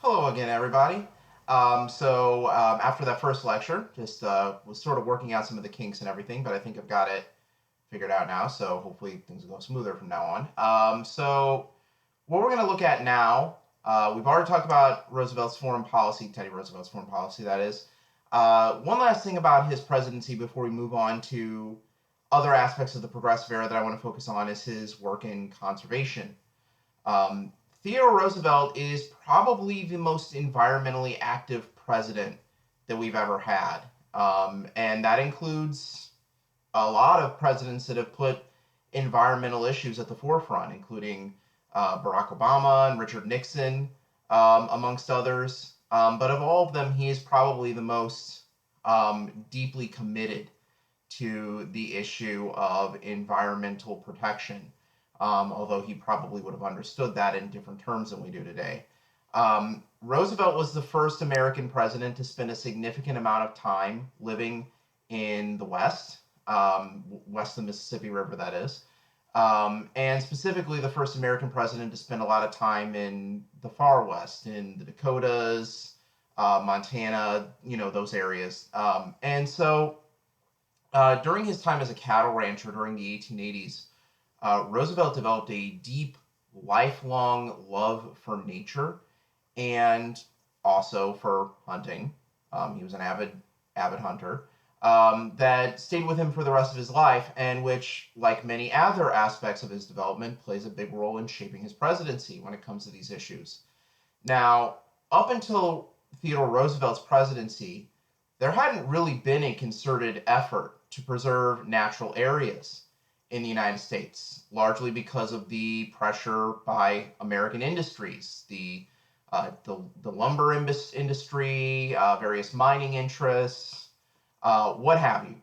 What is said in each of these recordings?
Hello again, everybody. After that first lecture, just was sort of working out some of the kinks and everything, but I think I've got it figured out now. So hopefully things will go smoother from now on. What we're going to look at now, we've already talked about Roosevelt's foreign policy, Teddy Roosevelt's foreign policy, that is. One last thing about his presidency before we move on to other aspects of the Progressive Era that I want to focus on is his work in conservation. Um, Theodore Roosevelt is probably the most environmentally active president that we've ever had. And that includes a lot of presidents that have put environmental issues at the forefront, including Barack Obama and Richard Nixon, amongst others. But of all of them, he is probably the most deeply committed to the issue of environmental protection, although he probably would have understood that in different terms than we do today. Roosevelt was the first American president to spend a significant amount of time living in the West, west of the Mississippi River, that is, and specifically the first American president to spend a lot of time in the far West, in the Dakotas, Montana, those areas. During his time as a cattle rancher during the 1880s, Roosevelt developed a deep, lifelong love for nature and also for hunting. He was an avid hunter that stayed with him for the rest of his life, and which, like many other aspects of his development, plays a big role in shaping his presidency when it comes to these issues. Now, up until Theodore Roosevelt's presidency, there hadn't really been a concerted effort to preserve natural areas in the United States, largely because of the pressure by American industries, the lumber industry, various mining interests, what have you.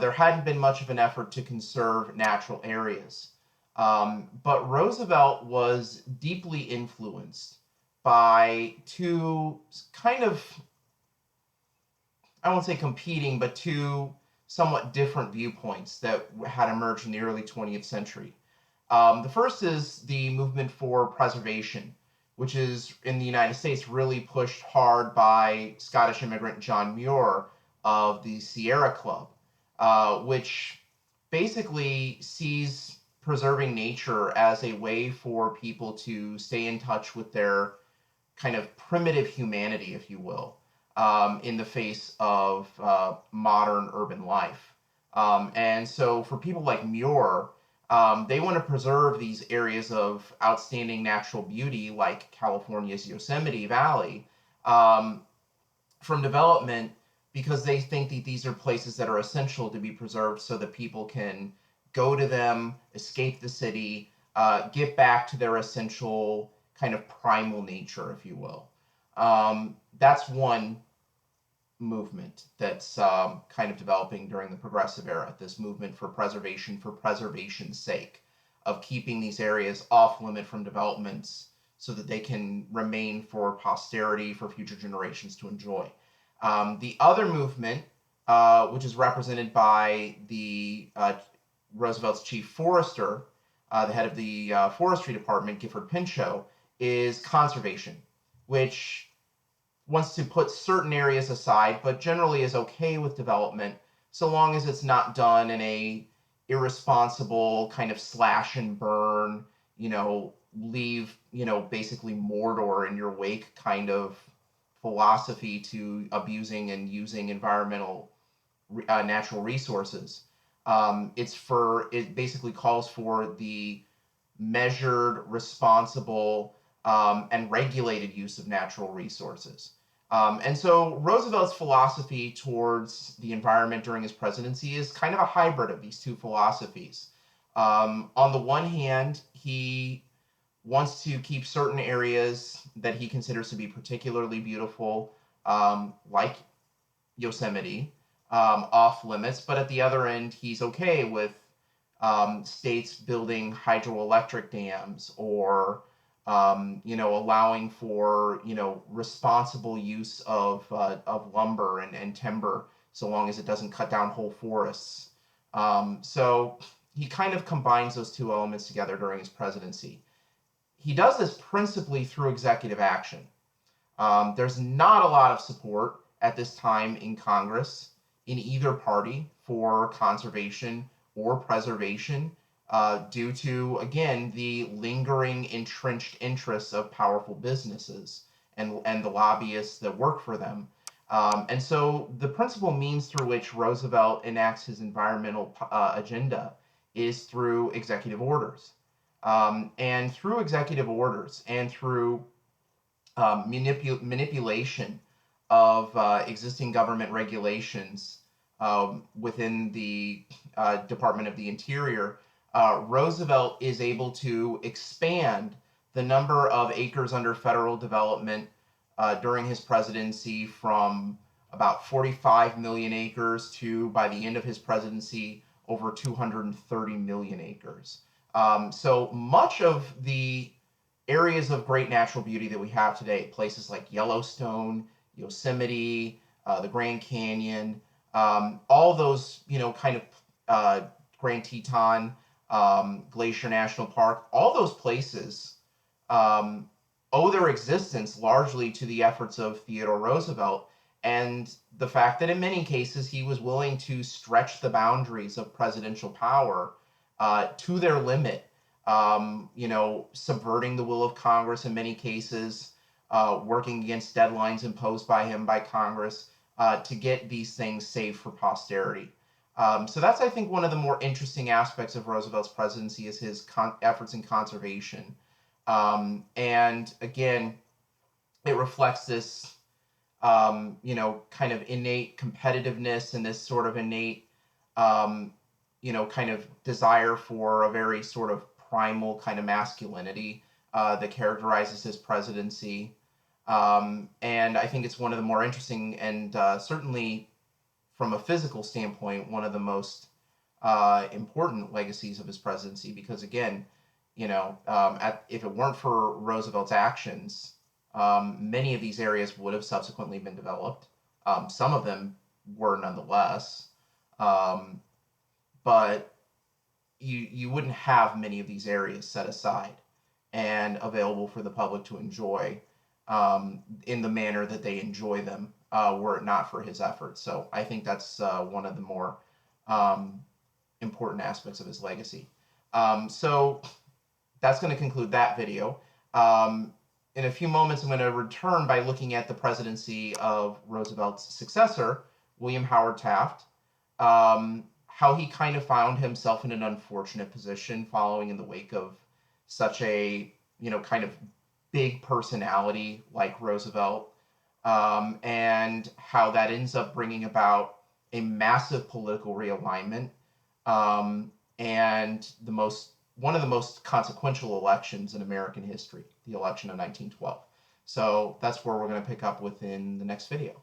There hadn't been much of an effort to conserve natural areas. But Roosevelt was deeply influenced by two kind of, I won't say competing, but two somewhat different viewpoints that had emerged in the early 20th century. The first is the movement for preservation, which is in the United States really pushed hard by Scottish immigrant John Muir of the Sierra Club, which basically sees preserving nature as a way for people to stay in touch with their kind of primitive humanity, if you will, in the face of modern urban life. And so for people like Muir, they want to preserve these areas of outstanding natural beauty, like California's Yosemite Valley, um, from development because they think that these are places that are essential to be preserved so that people can go to them, escape the city, get back to their essential kind of primal nature, if you will. That's one movement that's kind of developing during the Progressive Era, this movement for preservation's sake, of keeping these areas off limit from developments so that they can remain for posterity, for future generations to enjoy. The other movement, which is represented by the Roosevelt's chief forester, the head of the forestry department, Gifford Pinchot, is conservation, which wants to put certain areas aside, but generally is okay with development so long as it's not done in a irresponsible kind of slash and burn, leave, basically Mordor in your wake kind of philosophy to abusing and using environmental natural resources. It basically calls for the measured, responsible, and regulated use of natural resources. And so Roosevelt's philosophy towards the environment during his presidency is kind of a hybrid of these two philosophies. On the one hand, he wants to keep certain areas that he considers to be particularly beautiful, like Yosemite, off limits, but at the other end, he's okay with states building hydroelectric dams or allowing for responsible use of lumber and timber, so long as it doesn't cut down whole forests. So he kind of combines those two elements together during his presidency. He does this principally through executive action. There's not a lot of support at this time in Congress in either party for conservation or preservation due to, again, the lingering entrenched interests of powerful businesses and the lobbyists that work for them. And so the principal means through which Roosevelt enacts his environmental agenda is through executive orders. And through executive orders and through manipulation of existing government regulations within the Department of the Interior, Roosevelt is able to expand the number of acres under federal development during his presidency from about 45 million acres to, by the end of his presidency, over 230 million acres. So much of the areas of great natural beauty that we have today, places like Yellowstone, Yosemite, the Grand Canyon, all those, kind of Grand Teton, Glacier National Park, all those places owe their existence largely to the efforts of Theodore Roosevelt and the fact that in many cases he was willing to stretch the boundaries of presidential power to their limit, subverting the will of Congress in many cases, working against deadlines imposed by him by Congress to get these things saved for posterity. So that's, I think, one of the more interesting aspects of Roosevelt's presidency is his efforts in conservation. And again, it reflects this, kind of innate competitiveness and this sort of innate, kind of desire for a very sort of primal kind of masculinity that characterizes his presidency. And I think it's one of the more interesting and certainly from a physical standpoint, one of the most important legacies of his presidency, because again, if it weren't for Roosevelt's actions, many of these areas would have subsequently been developed. Some of them were nonetheless, but you wouldn't have many of these areas set aside and available for the public to enjoy in the manner that they enjoy them were it not for his efforts. So I think that's one of the more important aspects of his legacy. So that's going to conclude that video. In a few moments, I'm going to return by looking at the presidency of Roosevelt's successor, William Howard Taft, how he kind of found himself in an unfortunate position following in the wake of such a, kind of big personality like Roosevelt, and how that ends up bringing about a massive political realignment, and one of the most consequential elections in American history, the election of 1912. So that's where we're going to pick up within the next video.